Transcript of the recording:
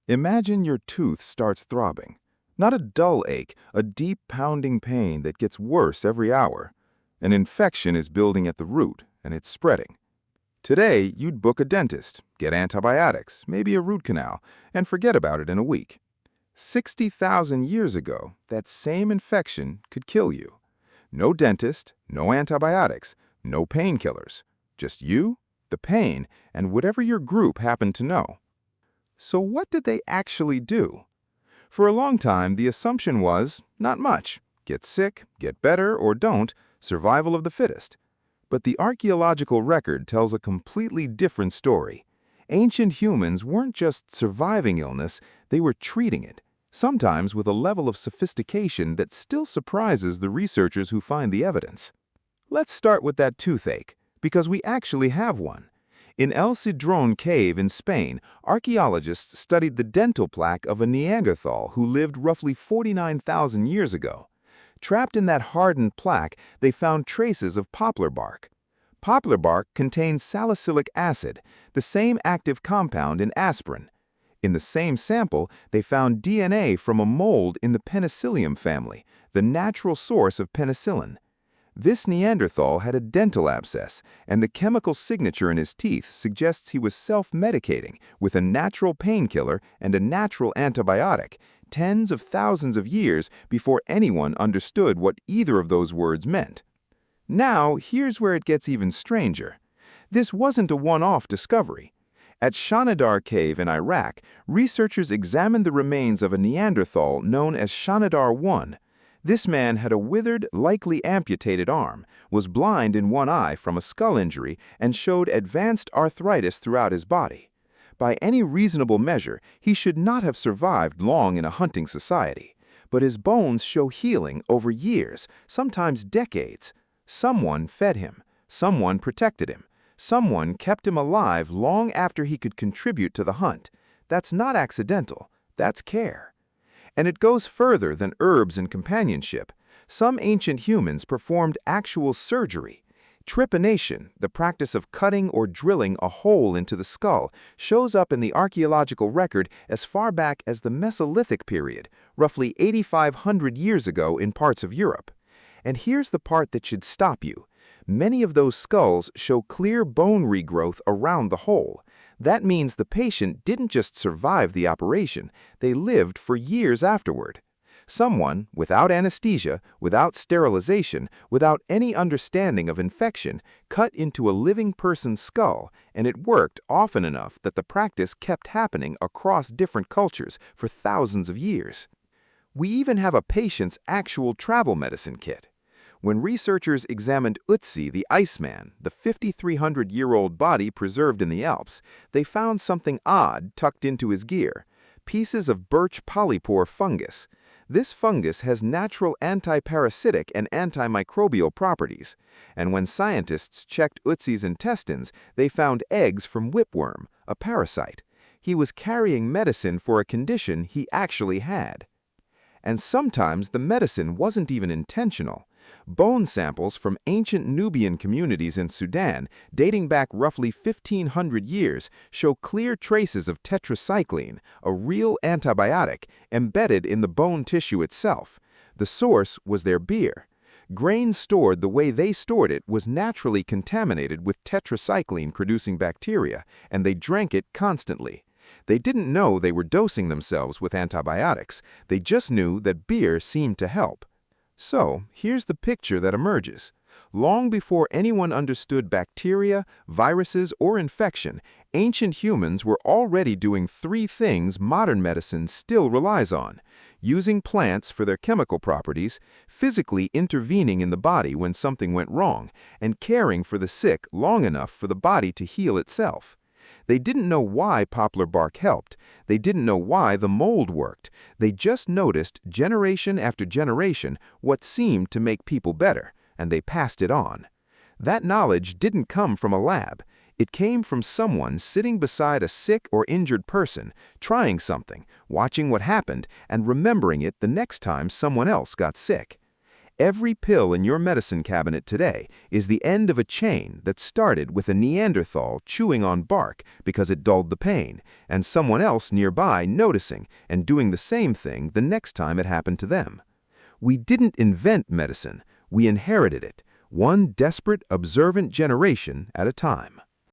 Imagine your tooth starts throbbing. Not a dull ache, a deep pounding pain that gets worse every hour. An infection is building at the root, and it's spreading. Today, you'd book a dentist, get antibiotics, maybe a root canal, and forget about it in a week. 60,000 years ago, that same infection could kill you. No dentist, no antibiotics, no painkillers. Just you, the pain, and whatever your group happened to know. So what did they actually do? For a long time, the assumption was, not much. Get sick, get better, or don't, survival of the fittest. But the archaeological record tells a completely different story. Ancient humans weren't just surviving illness, they were treating it, sometimes with a level of sophistication that still surprises the researchers who find the evidence. Let's start with that toothache, because we actually have one. In El Cedrón cave in Spain, archaeologists studied the dental plaque of a Neanderthal who lived roughly 49,000 years ago. Trapped in that hardened plaque, they found traces of poplar bark. Poplar bark contains salicylic acid, the same active compound in aspirin. In the same sample, they found DNA from a mold in the Penicillium family, the natural source of penicillin. This Neanderthal had a dental abscess, and the chemical signature in his teeth suggests he was self-medicating with a natural painkiller and a natural antibiotic, tens of thousands of years before anyone understood what either of those words meant. Now, here's where it gets even stranger. This wasn't a one-off discovery. At Shanidar Cave in Iraq, researchers examined the remains of a Neanderthal known as Shanidar I. This man had a withered, likely amputated arm, was blind in one eye from a skull injury, and showed advanced arthritis throughout his body. By any reasonable measure, he should not have survived long in a hunting society. But his bones show healing over years, sometimes decades. Someone fed him. Someone protected him. Someone kept him alive long after he could contribute to the hunt. That's not accidental. That's care. And it goes further than herbs and companionship. Some ancient humans performed actual surgery. Trepanation, the practice of cutting or drilling a hole into the skull, shows up in the archaeological record as far back as the Mesolithic period, roughly 8,500 years ago in parts of Europe. And here's the part that should stop you. Many of those skulls show clear bone regrowth around the hole. That means the patient didn't just survive the operation, they lived for years afterward. Someone, without anesthesia, without sterilization, without any understanding of infection, cut into a living person's skull, and it worked often enough that the practice kept happening across different cultures for thousands of years. We even have a patient's actual travel medicine kit. When researchers examined Ötzi the Iceman, the 5,300-year-old body preserved in the Alps, they found something odd tucked into his gear: pieces of birch polypore fungus. This fungus has natural antiparasitic and antimicrobial properties, and when scientists checked Ötzi's intestines, they found eggs from whipworm, a parasite. He was carrying medicine for a condition he actually had. And sometimes the medicine wasn't even intentional. Bone samples from ancient Nubian communities in Sudan, dating back roughly 1,500 years, show clear traces of tetracycline, a real antibiotic, embedded in the bone tissue itself. The source was their beer. Grain stored the way they stored it was naturally contaminated with tetracycline-producing bacteria, and they drank it constantly. They didn't know they were dosing themselves with antibiotics. They just knew that beer seemed to help. So, here's the picture that emerges. Long before anyone understood bacteria, viruses, or infection, ancient humans were already doing three things modern medicine still relies on: using plants for their chemical properties, physically intervening in the body when something went wrong, and caring for the sick long enough for the body to heal itself. They didn't know why poplar bark helped. They didn't know why the mold worked. They just noticed, generation after generation, what seemed to make people better, and they passed it on. That knowledge didn't come from a lab. It came from someone sitting beside a sick or injured person, trying something, watching what happened, and remembering it the next time someone else got sick. Every pill in your medicine cabinet today is the end of a chain that started with a Neanderthal chewing on bark because it dulled the pain, and someone else nearby noticing and doing the same thing the next time it happened to them. We didn't invent medicine, we inherited it, one desperate, observant generation at a time.